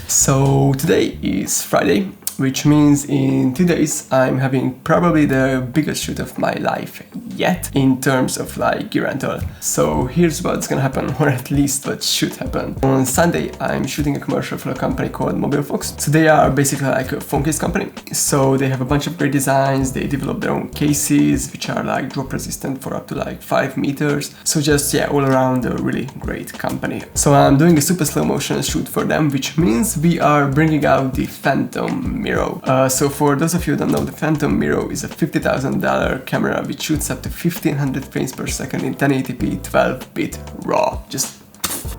So today is Friday, which means in 2 days I'm having probably the biggest shoot of my life yet in terms of like gear rental. So here's what's gonna happen, or at least what should happen. On Sunday I'm shooting a commercial for a company called Mobile Fox. So they are basically like a phone case company. So they have a bunch of great designs, they develop their own cases which are like drop resistant for up to like 5 meters. So just all around a really great company. So I'm doing a super slow motion shoot for them, which means we are bringing out the Phantom Miro. So for those of you who don't know, the Phantom Miro is a $50,000 camera which shoots up to 1500 frames per second in 1080p 12-bit RAW. Just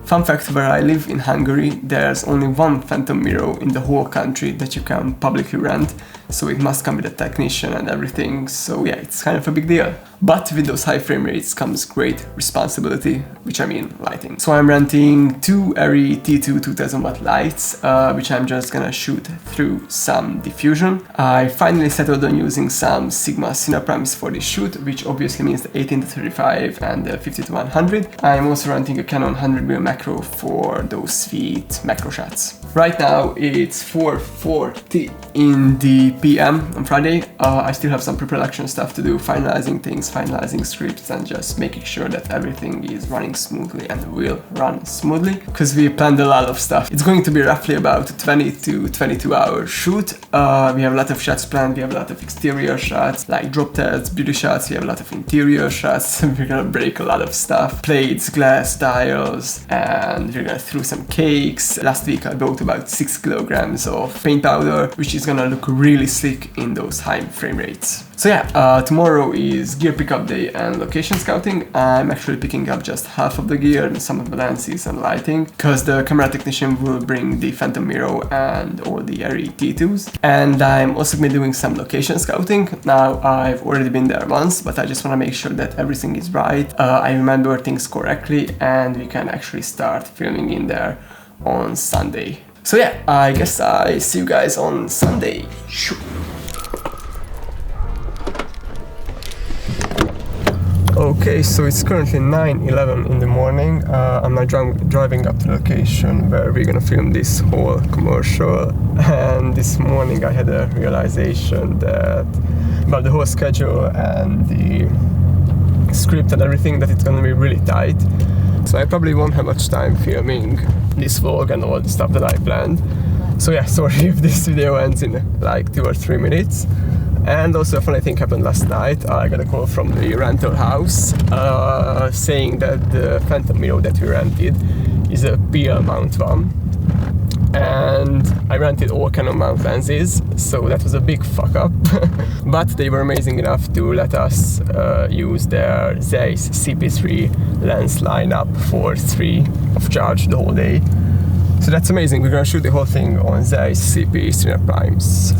fun fact, where I live in Hungary, there's only one Phantom Miro in the whole country that you can publicly rent, so it must come with a technician and everything, so yeah, it's kind of a big deal. But with those high frame rates comes great responsibility, which I mean lighting. So I'm renting two ARRI T2 2000 watt lights, which I'm just gonna shoot through some diffusion. I finally settled on using some Sigma Cine Primes for this shoot, which obviously means the 18-35 and the 50-100. I'm also renting a Canon 100mm macro for those sweet macro shots. Right now it's 4:40 in the PM on Friday. I still have some pre-production stuff to do, finalizing things, finalizing scripts, and just making sure that everything is running smoothly and will run smoothly, because we planned a lot of stuff. It's going to be roughly about a 20 to 22 hour shoot. We have a lot of shots planned, we have a lot of exterior shots, like drop tests, beauty shots, we have a lot of interior shots, we're gonna break a lot of stuff, plates, glass, tiles, and we're gonna throw some cakes. Last week I bought about 6 kilograms of paint powder, which is gonna look really slick in those high frame rates. So yeah, tomorrow is gear pickup day and location scouting. I'm actually picking up just half of the gear and some of the lenses and lighting, because the camera technician will bring the Phantom Miro and all the ARRI T2s. And I'm also gonna be doing some location scouting. Now, I've already been there once, but I just want to make sure that everything is right. I remember things correctly, and we can actually start filming in there on Sunday. So yeah, I guess I see you guys on Sunday. Okay, so it's currently 9:11 in the morning. I'm now driving up to the location where we're gonna film this whole commercial. And this morning I had a realization that about the whole schedule and the script and everything, that it's gonna be really tight. So I probably won't have much time filming this vlog and all the stuff that I planned. So yeah, sorry if this video ends in like 2 or 3 minutes. And also a funny thing happened last night. I got a call from the rental house saying that the Phantom Miro that we rented is a PL mount one. And I rented all Canon mount lenses, so that was a big fuck up. But they were amazing enough to let us use their Zeiss CP3 lens lineup for 3 of charge the whole day. So that's amazing. We're gonna shoot the whole thing on Zeiss CP Cine Primes.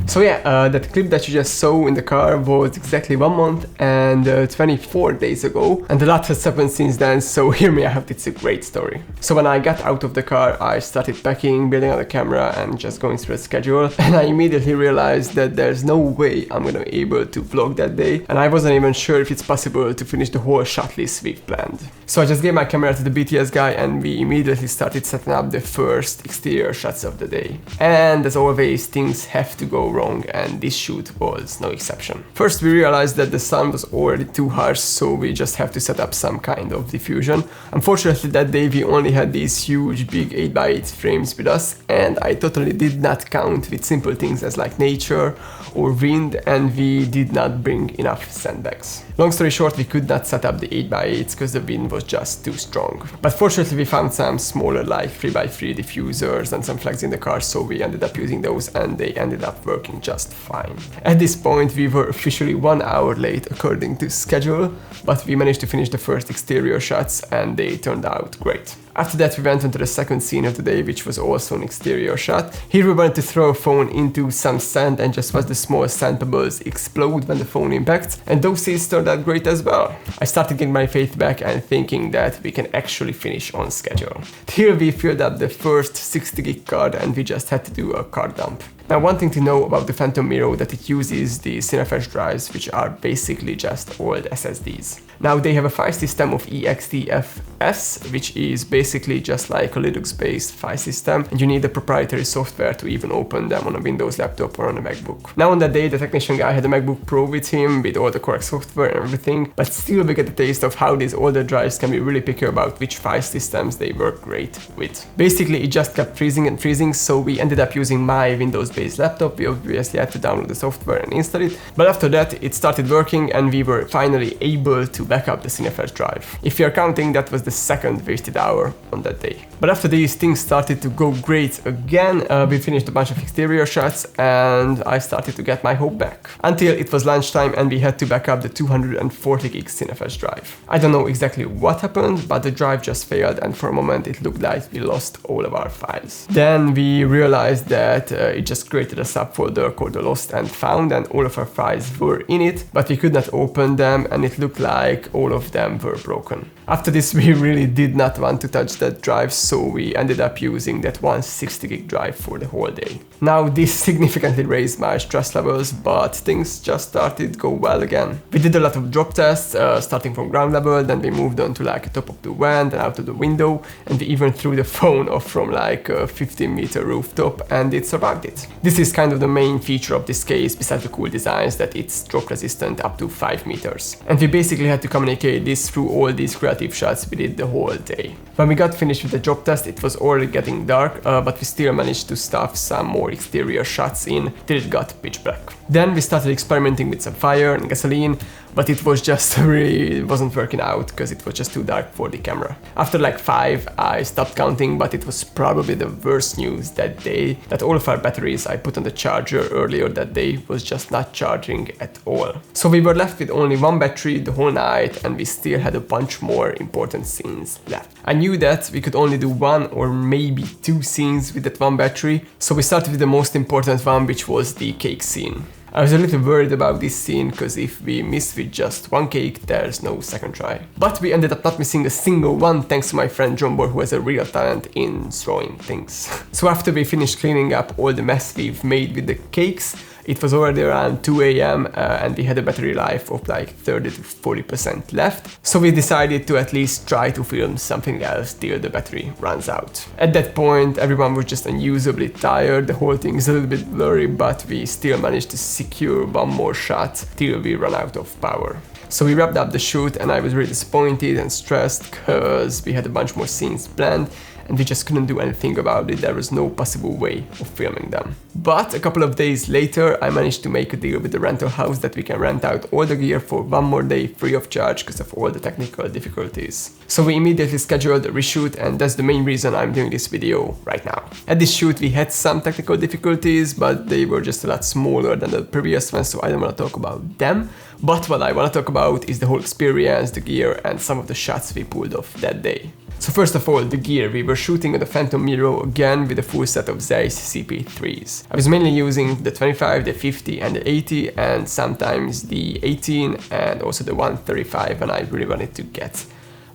So yeah, that clip that you just saw in the car was exactly 1 month and 24 days ago, and a lot has happened since then, so hear me out, it's a great story. So when I got out of the car, I started packing, building out the camera, and just going through the schedule, and I immediately realized that there's no way I'm gonna be able to vlog that day, and I wasn't even sure if it's possible to finish the whole shot list we've planned. So I just gave my camera to the BTS guy, and we immediately started setting up the first exterior shots of the day. And as always, things have to go wrong, and this shoot was no exception. First, we realized that the sun was already too harsh, so we just have to set up some kind of diffusion. Unfortunately, that day we only had these huge big 8x8 frames with us, and I totally did not count with simple things as like nature or wind, and we did not bring enough sandbags. Long story short, we could not set up the 8x8s because the wind was just too strong. But fortunately we found some smaller like 3x3 diffusers and some flags in the car, so we ended up using those and they ended up working just fine. At this point we were officially 1 hour late according to schedule, but we managed to finish the first exterior shots and they turned out great. After that we went on to the second scene of the day, which was also an exterior shot. Here we wanted to throw a phone into some sand and just watch the small sand pebbles explode when the phone impacts, and those scenes turned out great as well. I started getting my faith back and thinking that we can actually finish on schedule. Here we filled up the first 60 gig card and we just had to do a card dump. Now, one thing to know about the Phantom Miro that it uses the Cineflash drives, which are basically just old SSDs. Now, they have a file system of eXtFS, which is basically basically just like a Linux-based file system, and you need a proprietary software to even open them on a Windows laptop or on a MacBook. Now on that day, the technician guy had a MacBook Pro with him with all the correct software and everything, but still we get a taste of how these older drives can be really picky about which file systems they work great with. Basically, it just kept freezing and freezing, so we ended up using my Windows-based laptop. We obviously had to download the software and install it, but after that it started working and we were finally able to back up the CineFlash drive. If you're counting, that was the second wasted hour on that day. But after these, things started to go great again. We finished a bunch of exterior shots and I started to get my hope back. Until it was lunchtime and we had to back up the 240 gig CineFlash drive. I don't know exactly what happened, but the drive just failed and for a moment it looked like we lost all of our files. Then we realized that it just created a subfolder called the Lost and Found, and all of our files were in it, but we could not open them and it looked like all of them were broken. After this, we really did not want to touch that drive, so we ended up using that 160 gig drive for the whole day. Now this significantly raised my stress levels, but things just started to go well again. We did a lot of drop tests, starting from ground level, then we moved on to like top of the van, then out of the window, and we even threw the phone off from like a 15-meter rooftop, and it survived it. This is kind of the main feature of this case, besides the cool designs, that it's drop resistant up to 5 meters. And we basically had to communicate this through all these creative shots we did the whole day. When we got finished with the drop test, it was already getting dark, but we still managed to stuff some more exterior shots in till it got pitch black. Then we started experimenting with some fire and gasoline, but it was just really, it wasn't working out because it was just too dark for the camera. After like 5, I stopped counting, but it was probably the worst news that day, that all of our batteries I put on the charger earlier that day was just not charging at all. So we were left with only one battery the whole night and we still had a bunch more important scenes left. I knew that we could only do 1 or maybe 2 scenes with that one battery, so we started with the most important one, which was the cake scene. I was a little worried about this scene, because if we miss with just 1 cake, there's no second try. But we ended up not missing a single one, thanks to my friend Jumbo, who has a real talent in throwing things. So after we finished cleaning up all the mess we've made with the cakes, it was already around 2 AM and we had a battery life of like 30 to 40% left. So we decided to at least try to film something else till the battery runs out. At that point, everyone was just unusably tired. The whole thing is a little bit blurry, but we still managed to secure one more shot till we run out of power. So we wrapped up the shoot and I was really disappointed and stressed because we had a bunch more scenes planned and we just couldn't do anything about it. There was no possible way of filming them. But a couple of days later, I managed to make a deal with the rental house that we can rent out all the gear for 1 more day free of charge because of all the technical difficulties. So we immediately scheduled a reshoot, and that's the main reason I'm doing this video right now. At this shoot we had some technical difficulties, but they were just a lot smaller than the previous one, so I don't want to talk about them. But what I want to talk about is the whole experience, the gear, and some of the shots we pulled off that day. So first of all, the gear. We were shooting on the Phantom Miro again with a full set of Zeiss CP3s. I was mainly using the 25, the 50 and the 80, and sometimes the 18 and also the 135, and I really wanted to get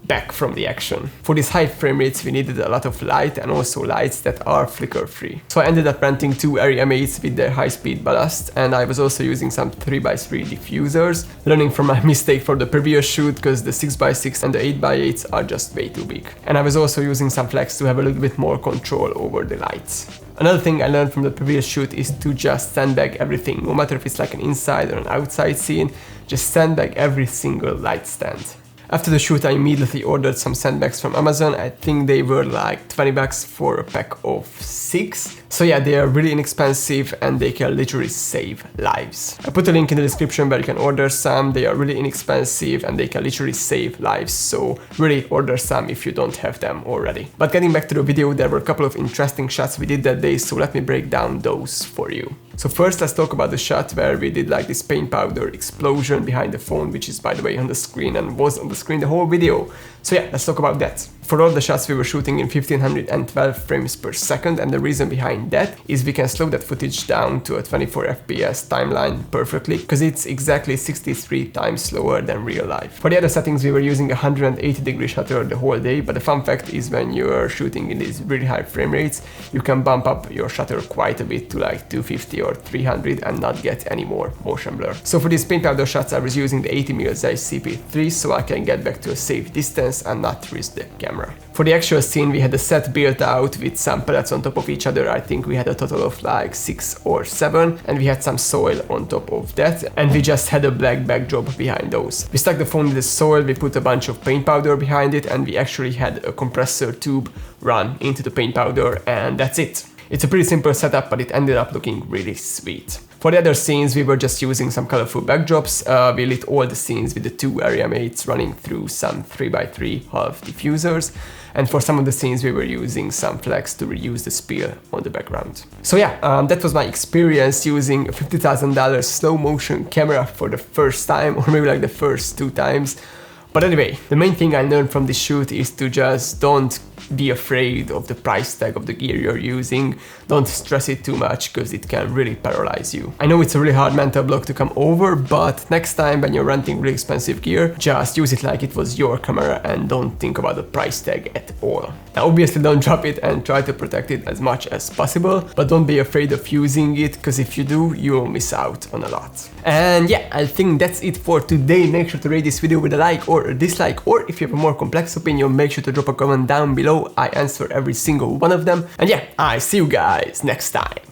back from the action. For these high frame rates we needed a lot of light and also lights that are flicker free. So I ended up renting 2 Area M8s with their high speed ballast, and I was also using some 3x3 diffusers, learning from my mistake for the previous shoot because the 6x6 and the 8x8s are just way too big. And I was also using some flex to have a little bit more control over the lights. Another thing I learned from the previous shoot is to just sandbag everything, no matter if it's like an inside or an outside scene, just sandbag every single light stand. After the shoot I immediately ordered some sandbags from Amazon. I think they were like 20 bucks for a pack of 6. So yeah, they are really inexpensive and they can literally save lives. I put a link in the description where you can order some. They are really inexpensive and they can literally save lives, so really order some if you don't have them already. But getting back to the video, there were a couple of interesting shots we did that day, so let me break down those for you. So first let's talk about the shot where we did like this paint powder explosion behind the phone, which is by the way on the screen and was on the screen the whole video. So yeah, let's talk about that. For all the shots we were shooting in 1512 frames per second, and the reason behind that is we can slow that footage down to a 24 FPS timeline perfectly, because it's exactly 63 times slower than real life. For the other settings we were using a 180-degree shutter the whole day, but the fun fact is when you're shooting in these really high frame rates, you can bump up your shutter quite a bit to like 250 or 300 and not get any more motion blur. So for these paint powder shots I was using the 80mm Zeiss CP3 so I can get back to a safe distance and not risk the camera. camera. For the actual scene, we had a set built out with some pellets on top of each other. I think we had a total of like 6 or 7, and we had some soil on top of that, and we just had a black backdrop behind those. We stuck the phone with the soil, we put a bunch of paint powder behind it, and we actually had a compressor tube run into the paint powder, and that's it. It's a pretty simple setup, but it ended up looking really sweet. For the other scenes, we were just using some colorful backdrops. We lit all the scenes with the 2 area mates running through some 3x3 half diffusers. And for some of the scenes, we were using some flex to reuse the spill on the background. So yeah, that was my experience using a $50,000 slow motion camera for the first time, or maybe like the first 2 times. But anyway, the main thing I learned from this shoot is to just don't be afraid of the price tag of the gear you're using. Don't stress it too much, because it can really paralyze you. I know it's a really hard mental block to come over, but next time when you're renting really expensive gear, just use it like it was your camera and don't think about the price tag at all. Now obviously don't drop it and try to protect it as much as possible, but don't be afraid of using it, because if you do, you'll miss out on a lot. And yeah, I think that's it for today. Make sure to rate this video with a like or a dislike, or if you have a more complex opinion, make sure to drop a comment down below. I answer every single one of them. And yeah, I see you guys next time.